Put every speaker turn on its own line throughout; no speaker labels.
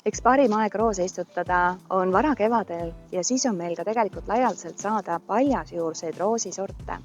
Eks parim aeg roose istutada on varakevadel ja siis on meil ka tegelikult laialdaselt saada paljasjuurseid roosisorte.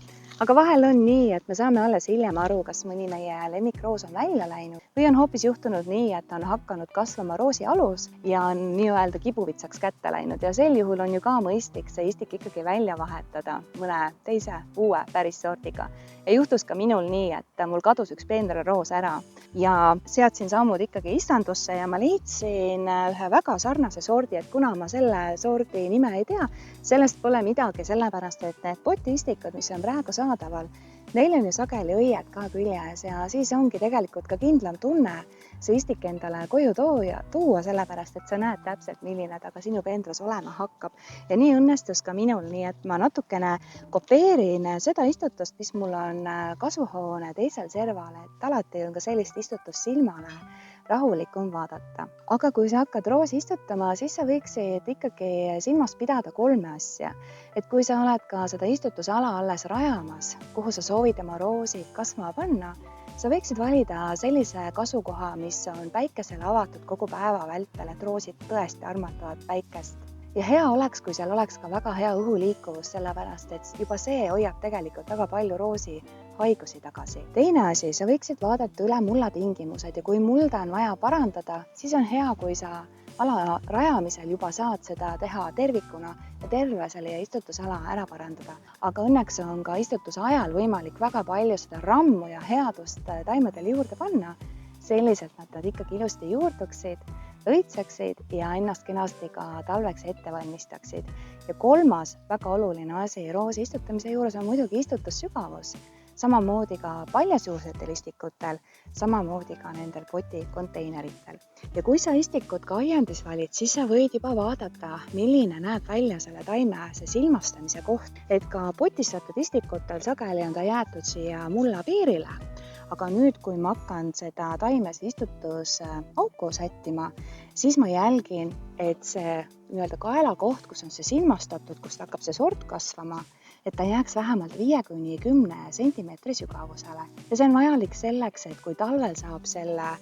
Aga vahel on nii, et me saame alles hiljem aru, kas mõni meie lemmikroos on välja läinud või on hoopis juhtunud nii, et on hakanud kasvama roosi alus ja on nii-öelda kibuvitsaks kätte läinud ja sel juhul on ju ka mõistlik see istik ikkagi välja vahetada mõne teise uue päris sordiga. Ja juhtus ka minul nii, et mul kadus üks peenraroos ära ja seadsin sammud ikkagi istandusse ja ma leidsin ühe väga sarnase sordi, et kuna ma selle sordi nime ei tea, sellest pole midagi, sellepärast et need potiistikud, mis on praegu saadaval, neil on ju sageli õied ka küljes ja siis ongi tegelikult ka kindlam tunne see istik endale koju tuua, sellepärast et sa näed täpselt, milline ta ka sinu peendras olema hakkab. Ja nii õnnestus ka minul, nii et ma natukene kopeerin seda istutust, mis mul on kasvuhoone teisel serval, et alati on ka sellist istutust silmale rahulikum vaadata. Aga kui sa hakkad roosi istutama, siis sa võiksid ikkagi silmas pidada 3 asja. Et kui sa oled ka seda istutusala alles rajamas, kuhu sa soovid oma roosid kasvama panna, sa võiksid valida sellise kasukoha, mis on päikesele avatud kogu päeva vältel, et roosid tõesti armastavad päikest. Ja hea oleks, kui seal oleks ka väga hea õhuliikuvus, sellepärast et juba see hoiab tegelikult väga palju roosi haigusi tagasi. Teine asi, sa võiksid vaadata üle mulla tingimused ja kui mulda on vaja parandada, siis on hea, kui sa ala rajamisel juba saad seda teha tervikuna ja terve selle istutusala ära parandada. Aga õnneks on ka istutuse ajal võimalik väga palju seda rammu ja headust taimedel juurde panna, selliselt nad ikkagi ilusti juurduksid, õitseksid ja ennast kenasti ka talveks ette valmistaksid. Ja 3. väga oluline asi roosi istutamise juures on muidugi istutussügavus. Samamoodi ka paljasjuursetel istikutel, samamoodi ka nendel potikonteineritel. Ja kui sa istikut ka aiandis valid, siis sa võid juba vaadata, milline näeb välja selle taime see silmastamise koht. Et ka potistatud istikutel sageli on ta jäetud siia mulla piirile. Aga nüüd, kui ma hakkan seda taimes istutusauku sättima, siis ma jälgin, et see nii-öelda kaelakoht, kus on see silmastatud, kus hakkab see sort kasvama, et ta jääks vähemalt 5–10 sentimeetri sügavusele. Ja see on vajalik selleks, et kui talvel saab selle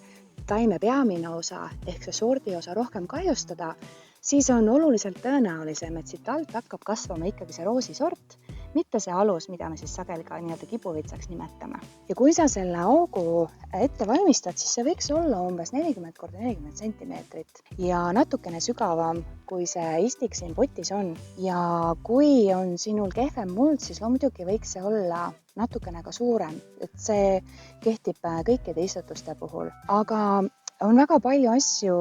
taime peamine osa ehk see sordi osa rohkem kahjustada, siis on oluliselt tõenäolisem, et siit alt hakkab kasvama ikkagi see roosisort, mitte see alus, mida me siis sageli ka nii-öelda kibuvitsaks nimetame. Ja kui sa selle augu ette valmistad, siis see võiks olla umbes 40x40 sentimeetrit ja natukene sügavam, kui see istik siin potis on. Ja kui on sinul kehvem muld, siis muidugi võiks see olla natukene ka suurem, et see kehtib kõikide istutuste puhul. Aga on väga palju asju,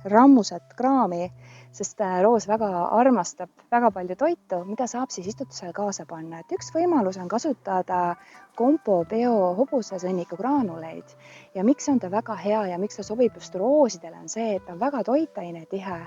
rammusat kraami, sest roos väga armastab väga palju toitu, mida saab siis istutusel kaasa panna. Et üks võimalus on kasutada Compo Bio hobusesõnniku graanuleid. Ja miks on ta väga hea ja miks ta sobib just roosidele on see, et ta on väga toitainetihe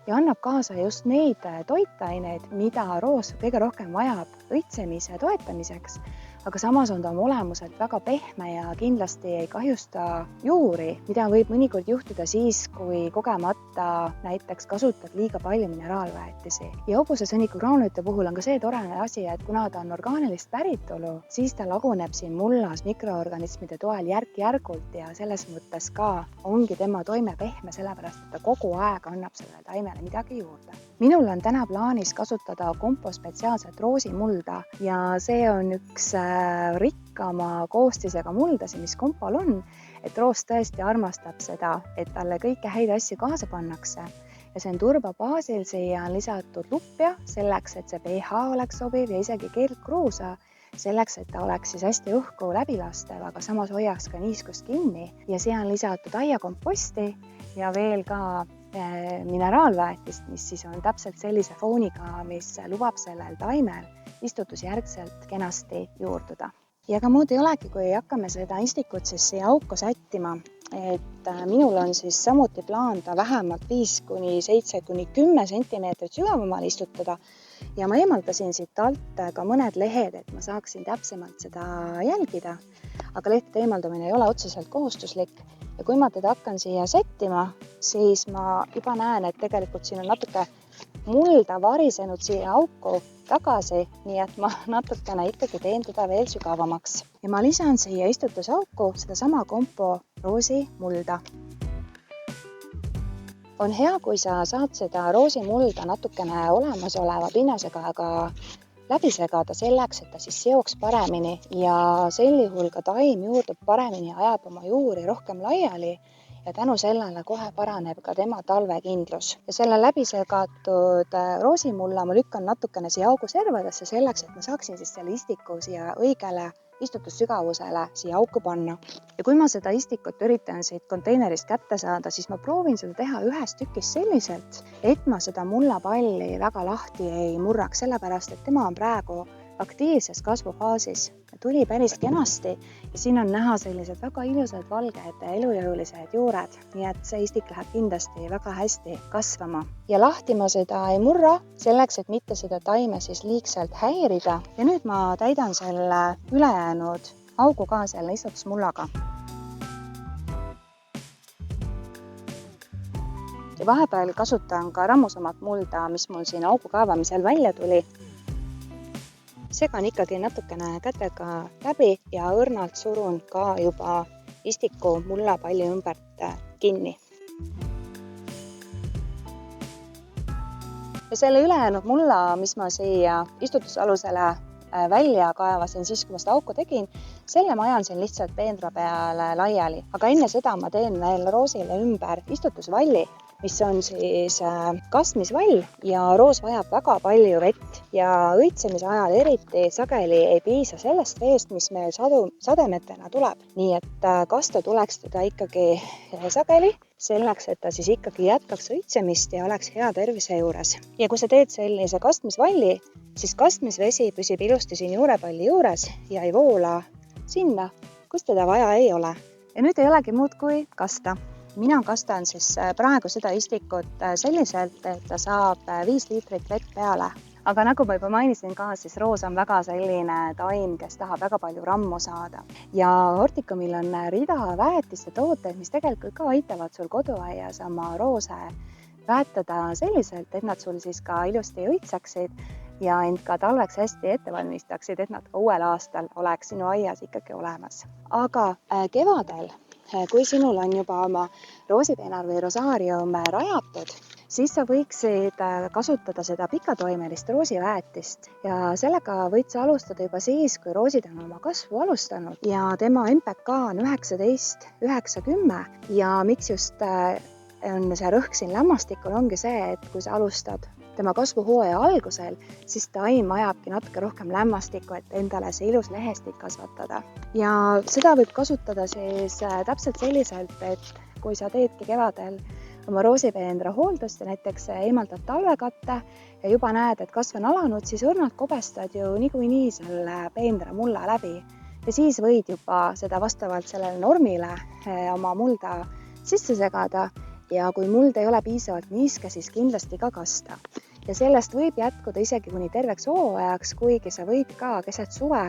ja annab kaasa just neid toitaineid, mida roos kõige rohkem vajab õitsemise toetamiseks. Aga samas on ta oma olemuselt väga pehme ja kindlasti ei kahjusta juuri, mida võib mõnikord juhtuda siis, kui kogemata näiteks kasutad liiga palju mineraalväetisi. Ja hobusesõnniku graanulite puhul on ka see torene asi, et kuna ta on orgaanilist päritolu, siis ta laguneb siin mullas mikroorganismide toel järk-järgult ja selles mõttes ka ongi tema toime pehme, sellepärast et ta kogu aeg annab sellele taimele midagi juurde. Minul on täna plaanis kasutada Compo spetsiaalset roosimulda ja see on üks rikkama koostisega muldasi, mis Compol on, et roos tõesti armastab seda, et talle kõike häid asju kaasa pannakse. Ja see on turbabaasil, siia on lisatud lupja selleks, et see pH oleks sobiv ja isegi keldkruusa selleks, et ta oleks siis hästi õhku läbilastev, aga samas hoiaks ka niiskust kinni. Ja siia on lisatud aiakomposti ja veel ka mineraalväetist, mis siis on täpselt sellise fooniga, mis lubab sellel taimel istutusjärgselt kenasti juurduda. Ja ka muud ei olegi, kui hakkame seda istikut siis siia auku sättima, et minul on siis samuti plaan ta vähemalt 5–7–10 sentimeetrit sügavamal istutada ja ma eemaldasin siit alt ka mõned lehed, et ma saaksin täpsemalt seda jälgida, aga lehtede eemaldamine ei ole otseselt kohustuslik. Ja kui ma teda hakkan siia sättima, siis ma juba näen, et tegelikult siin on natuke mulda varisenud siia auku tagasi, nii et ma natukene ikkagi teen teda veel sügavamaks. Ja ma lisan siia istutusauku sedasama Compo roosi mulda. on hea, kui sa saad seda roosimulda natukene olemasoleva pinnasega ka läbi segada selleks, et ta siis seoks paremini ja sel juhul ka taim juurdub paremini ja ajab oma juuri rohkem laiali ja tänu sellele kohe paraneb ka tema talvekindlus. Ja selle läbi segatud roosimulla ma lükkan natukene siia augu servadesse selleks, et ma saaksin siis selle istiku siia õigele istutussügavusele siia auku panna. Ja kui ma seda istikut üritan siit konteinerist kätte saada, siis ma proovin seda teha ühes tükis selliselt, et ma seda mullapalli väga lahti ei murraks, sellepärast et tema on praegu aktiivses kasvufaasis. Tuli päris kenasti ja siin on näha sellised väga ilusad valged elujõulised juured, nii et see istik läheb kindlasti väga hästi kasvama. Ja lahti ma seda ei murra, selleks, et mitte seda taime siis liigselt häirida. Ja nüüd ma täidan selle ülejäänud augu ka selle istutusmullaga. Ja vahepeal kasutan ka rammusamat mulda, mis mul siin augu kaevamisel välja tuli. Segan ikkagi natukene kätega läbi ja õrnalt surun ka juba istiku mullapalli ümbert kinni. Ja selle ülejäänud mulla, mis ma siia istutusalusele välja kaevasin siis, kui ma seda auku tegin, selle ma ajan siin lihtsalt peendra peale laiali. Aga enne seda ma teen veel roosile ümber istutusvalli, mis on siis kastmisvall ja roos vajab väga palju vett ja õitsemise ajal eriti sageli ei piisa sellest veest, mis meil sademetena tuleb. Nii et kasta tuleks teda ikkagi sageli, selleks, et ta siis ikkagi jätkaks õitsemist ja oleks hea tervise juures. Ja kui sa teed sellise kastmisvalli, siis kastmisvesi püsib ilusti siin juurepalli juures ja ei voola sinna, kus teda vaja ei ole. Ja nüüd ei olegi muud kui kasta. Mina kastan siis praegu seda istikut selliselt, et ta saab 5 liitrit vett peale. Aga nagu ma juba mainisin ka, siis roos on väga selline taim, kes tahab väga palju rammu saada. Ja Horticumil on rida väetiste tooteid, mis tegelikult ka aitavad sul koduaias oma roose väetada selliselt, et nad sul siis ka ilusti õitseksid ja end ka talveks hästi ette valmistaksid, et nad ka uuel aastal oleks sinu aias ikkagi olemas. Aga kevadel, kui sinul on juba oma roosipeenar või rosaarium rajatud, siis sa võiksid kasutada seda pikatoimelist roosiväetist ja sellega võid sa alustada juba siis, kui roosid on oma kasvu alustanud ja tema MPK on 19-9-10 ja miks just on see rõhk siin lämmastikul ongi see, et kui sa alustad tema kasvuhooaja algusel, siis taim vajabki natuke rohkem lämmastikku, et endale see ilus lehestik kasvatada. Ja seda võib kasutada siis täpselt selliselt, et kui sa teedki kevadel oma roosipeendra hooldust ja näiteks eemaldad talvekatte ja juba näed, et kasv on alanud, siis õrnalt kobestad ju niikuinii selle peendra mulla läbi. Ja siis võid juba seda vastavalt sellele normile oma mulda sisse segada. Ja kui muld ei ole piisavalt niiske, siis kindlasti ka kasta. Ja sellest võib jätkuda isegi kuni terveks hooajaks, kuigi sa võid ka keset suve,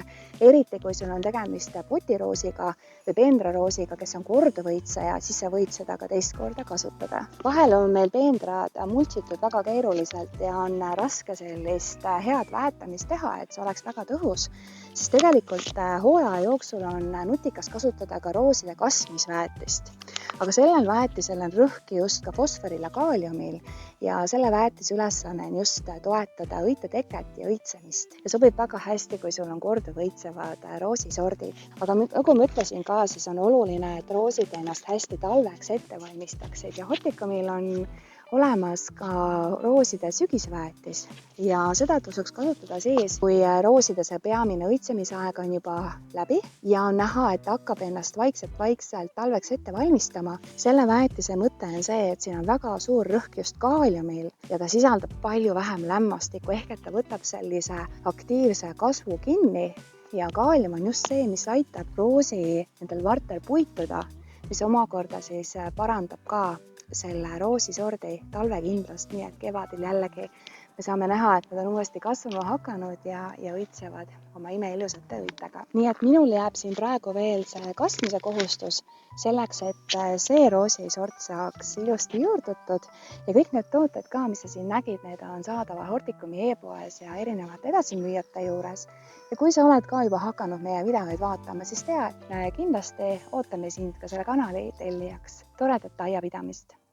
eriti kui sul on tegemist potiroosiga või peendraroosiga, kes on korduvõitseja, siis sa võid seda ka teist korda kasutada. Vahel on meil peendrad multsitud väga keeruliselt ja on raske sellist head väetamist teha, et see oleks väga tõhus, sest tegelikult hooaja jooksul on nutikas kasutada ka rooside kasvmisväetist. Aga sellel väetisel on rõhk just ka fosforil ja kaaliumil ja selle väetise ülesanne on just toetada õiteteket ja õitsemist. Ja sobib väga hästi, kui sul on korduvõitsevad roosisordid. Aga nagu ma ütlesin ka, siis on oluline, et roosid ennast hästi talveks ette valmistaksid ja Horticumil on olemas ka rooside sügisväetis ja seda tasuks kasutada siis, kui rooside see peamine õitsemisaeg on juba läbi ja on näha, et hakkab ennast vaikselt talveks ette valmistama. Selle väetise mõte on see, et siin on väga suur rõhk just kaaliumil ja ta sisaldab palju vähem lämmastikku ehk et ta võtab sellise aktiivse kasvu kinni ja kaalium on just see, mis aitab roosi nendel vartel puituda, mis omakorda siis parandab ka selle roosisordi talvekindlust, nii et kevadel jällegi me saame näha, et nad on uuesti kasvama hakanud ja õitsevad oma imeilusate õitega. Nii et minul jääb siin praegu veel see kastmise kohustus selleks, et see roosisort saaks ilusti juurdutud ja kõik need tooted ka, mis sa siin nägid, need on saadaval Horticumi e-poes ja erinevate edasimüüjate juures. Ja kui sa oled ka juba hakanud meie videoid vaatama, siis tea, et kindlasti ootame sind ka selle kanali tellijaks. Toredat aiapidamist!